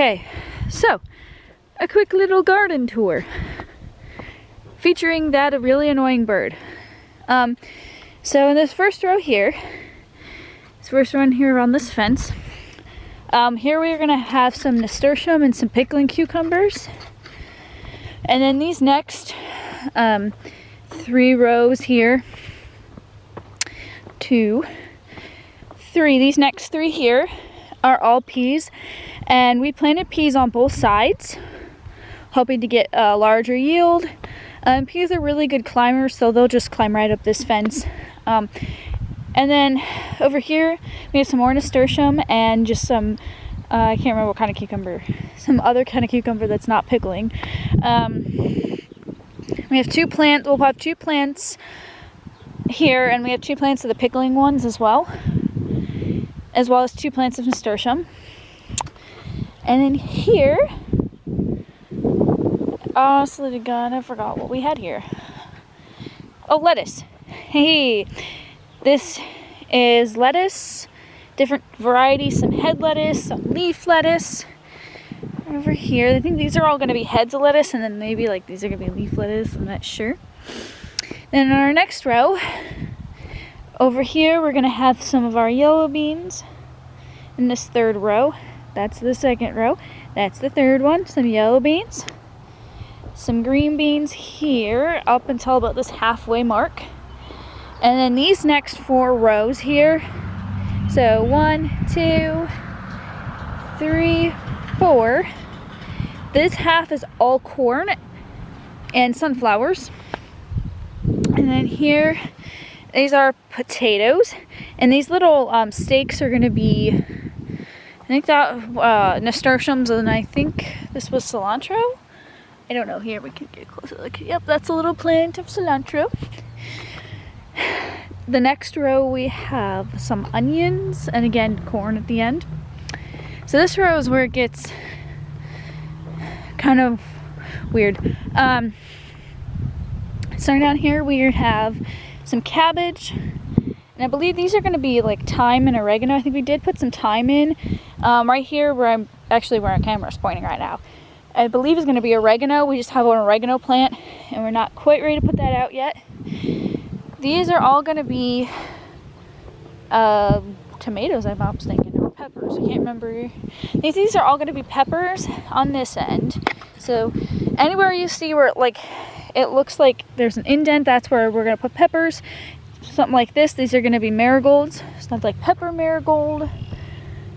Okay, so a quick little garden tour featuring that really annoying bird. So in this first row here, this first one here on this fence, here we're gonna have some nasturtium and some pickling cucumbers. And then these next 3 rows here, 2, 3, these next 3 here are all peas. And we planted peas on both sides, hoping to get a larger yield. Peas are really good climbers, so they'll just climb right up this fence. And then over here, we have some more nasturtium and just some, I can't remember what kind of cucumber, some other kind of cucumber that's not pickling. We have 2 plants, we'll have 2 plants here, and we have 2 plants of the pickling ones as well as 2 plants of nasturtium. And then here, honestly to God, I forgot what we had here. Oh, lettuce. Hey, this is lettuce, different varieties, some head lettuce, some leaf lettuce. Over here, I think these are all going to be heads of lettuce, and then maybe like these are going to be leaf lettuce, I'm not sure. Then in our next row, over here, we're going to have some of our yellow beans in this 3rd row. That's the 2nd row. That's the 3rd one. Some yellow beans. Some green beans here up until about this halfway mark. And then these next 4 rows here. So 1, 2, 3, 4. This half is all corn and sunflowers. And then here, these are potatoes. And these little stakes are going to be, I think that nasturtiums, and I think this was cilantro. I don't know. Here we can get a closer look. Yep, that's a little plant of cilantro. The next row we have some onions, and again corn at the end. So this row is where it gets kind of weird. Starting down here we have some cabbage. And I believe these are going to be like thyme and oregano. I think we did put some thyme in. Right here where our camera is pointing right now, I believe is going to be oregano. We just have an oregano plant and we're not quite ready to put that out yet. These are all going to be tomatoes, I was thinking, or peppers. I can't remember. These are all going to be peppers on this end. So anywhere you see where it looks like there's an indent, that's where we're going to put peppers. Something like this, these are going to be marigolds. It's not like pepper, marigold,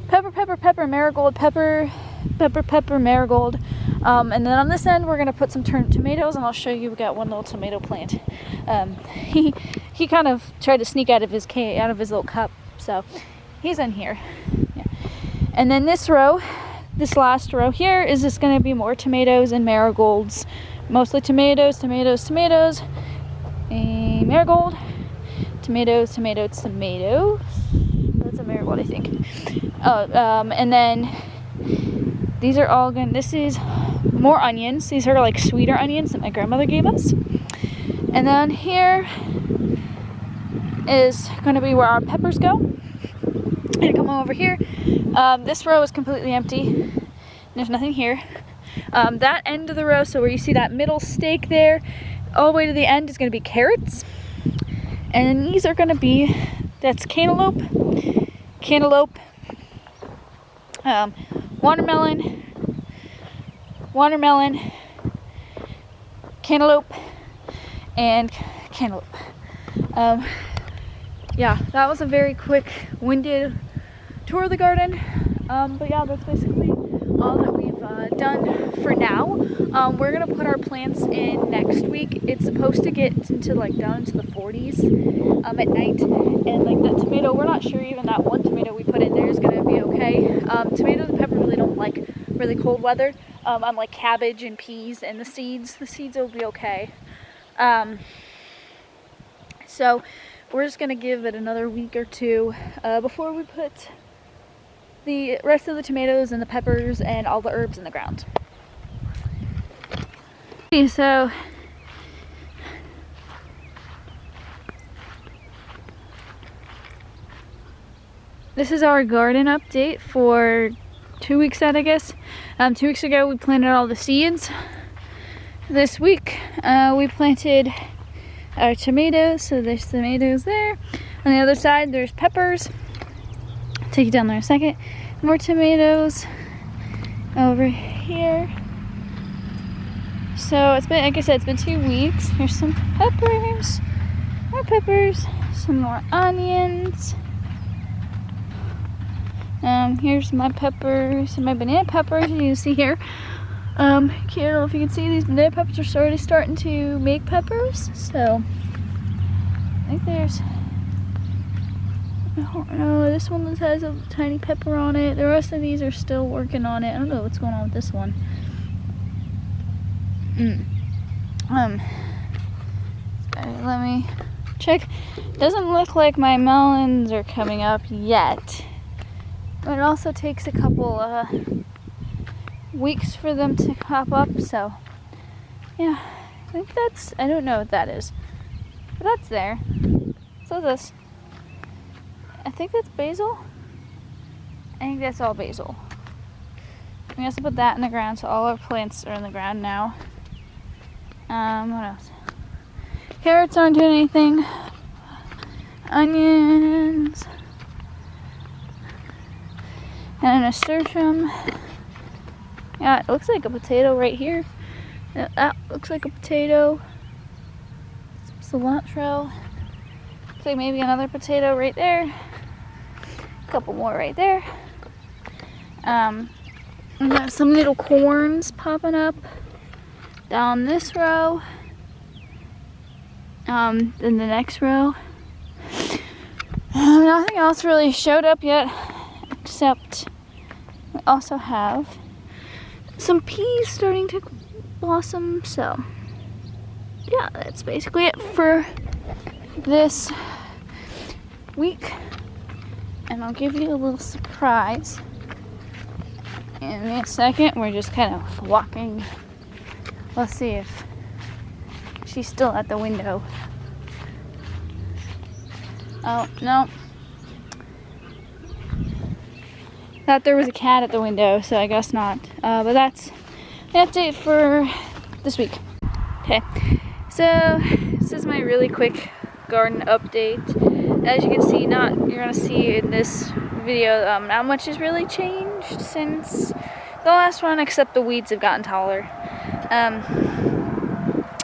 pepper, pepper, pepper, marigold, pepper, pepper, pepper, marigold. And then on this end, we're going to put some tomatoes, and I'll show you. We got one little tomato plant. He kind of tried to sneak out of his little cup, so he's in here. Yeah. And then this row, this last row here, is just going to be more tomatoes and marigolds. Mostly tomatoes, tomatoes, tomatoes, and marigold. Tomatoes, tomatoes, tomatoes. That's a marigold, I think. And then these are all going. This is more onions. These are like sweeter onions that my grandmother gave us. And then here is going to be where our peppers go. And come over here. This row is completely empty. There's nothing here. That end of the row, so where you see that middle stake there, all the way to the end is going to be carrots. And these are going to be, that's cantaloupe, watermelon, cantaloupe, and cantaloupe. Yeah, that was a very quick, winded tour of the garden. But yeah, that's basically all that we've done for now. We're gonna put our plants in next week. It's supposed to get into down into the 40s at night, and that tomato, we're not sure even that one tomato we put in there is gonna be okay. Tomatoes and pepper really don't like really cold weather, unlike cabbage and peas and the seeds will be okay. So we're just gonna give it another week or two before we put the rest of the tomatoes and the peppers and all the herbs in the ground. Okay, so this is our garden update for 2 weeks out, I guess. 2 weeks ago we planted all the seeds. This week we planted our tomatoes, so there's tomatoes there. On the other side there's peppers. I'll take you down there in a second. More tomatoes over here. So it's been, like I said, it's been 2 weeks. Here's some peppers, more peppers, some more onions. Here's my peppers and my banana peppers. You can see here. I don't know if you can see, these banana peppers are starting to make peppers. So I think there's, I don't know, this one has a tiny pepper on it. The rest of these are still working on it. I don't know what's going on with this one. Let me check. Doesn't look like my melons are coming up yet. But it also takes a couple weeks for them to pop up, so yeah, I think that's, I don't know what that is, but that's there. So this, I think that's basil. I think that's all basil. We also put that in the ground, so all our plants are in the ground now. What else? Carrots aren't doing anything. Onions. And a nasturtium. Yeah, it looks like a potato right here. That looks like a potato. Some cilantro. Looks like maybe another potato right there. A couple more right there. We got some little corns popping up down this row. Then the next row. Nothing else really showed up yet, except we also have some peas starting to blossom. So yeah, that's basically it for this week. And I'll give you a little surprise in a second. We're just kind of walking. Let's see if she's still at the window. Oh, no. Thought there was a cat at the window, so I guess not. But that's the update for this week. Okay, so this is my really quick garden update. As you can see, you're gonna see in this video, not much has really changed since the last one, except the weeds have gotten taller.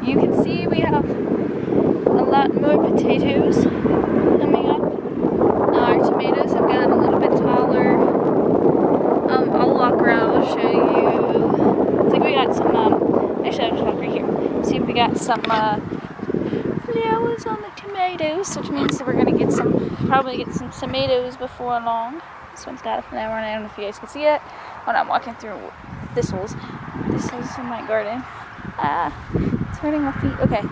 You can see we have a lot more potatoes coming up. Our tomatoes have gotten a little bit taller. I'll walk around, I'll show you. I think we got some, actually I'll just walk right here. See if we got some flowers on the tomatoes, which means that we're gonna get probably get some tomatoes before long. This one's got a flower, and I don't know if you guys can see it when I'm walking through thistles. Thistles in my garden. It's hurting my feet. Okay.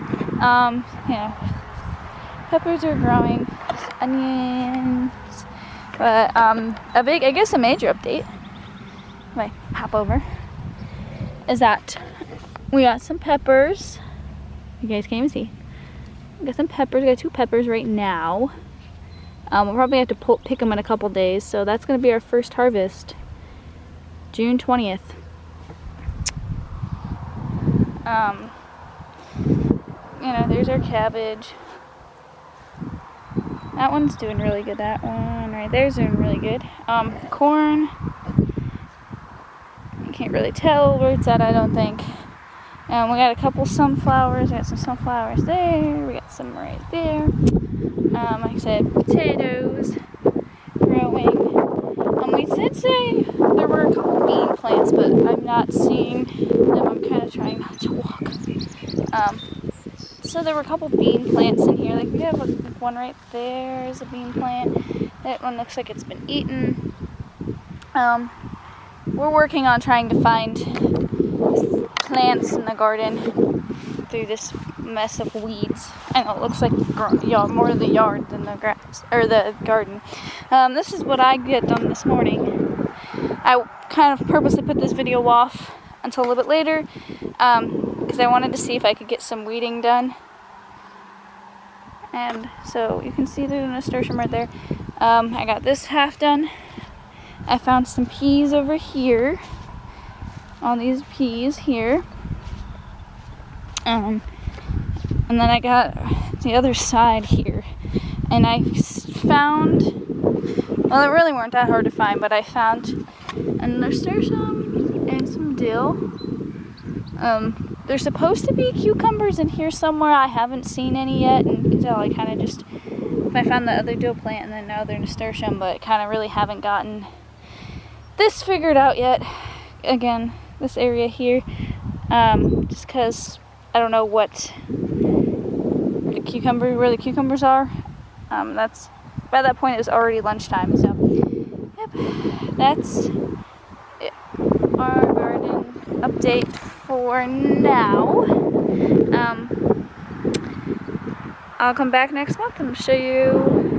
Peppers are growing. Just onions. But I guess a major update. If I hop over, is that we got some peppers. You guys can't even see. We got some peppers. We got 2 peppers right now. We'll probably have to pick them in a couple days. So that's going to be our first harvest. June 20th. There's our cabbage. That one's doing really good. That one right there's doing really good. Corn. You can't really tell where it's at, I don't think. We got a couple sunflowers. We got some sunflowers there. We got some right there. Like I said, potatoes growing. We did say there were a couple bean plants, but I'm not seeing them. I'm kind of trying not to walk. So there were a couple bean plants in here. Like we have one right there is a bean plant. That one looks like it's been eaten. We're working on trying to find plants in the garden through this mess of weeds. I know it looks like more of the yard than the grass or the garden. This is what I get done this morning. I kind of purposely put this video off until a little bit later because I wanted to see if I could get some weeding done. And so you can see there's a nasturtium right there. I got this half done. I found some peas over here. All these peas here. And then I got the other side here. And I found, well, it really weren't that hard to find, but I found a nasturtium and some dill. There's supposed to be cucumbers in here somewhere. I haven't seen any yet, and so I kind of just, I found the other dill plant and then the other nasturtium, but kind of really haven't gotten this figured out yet. Again, this area here, just because I don't know where the cucumbers are. That's, by that point it was already lunchtime, so yep, that's it. Our garden update for now. I'll come back next month and show you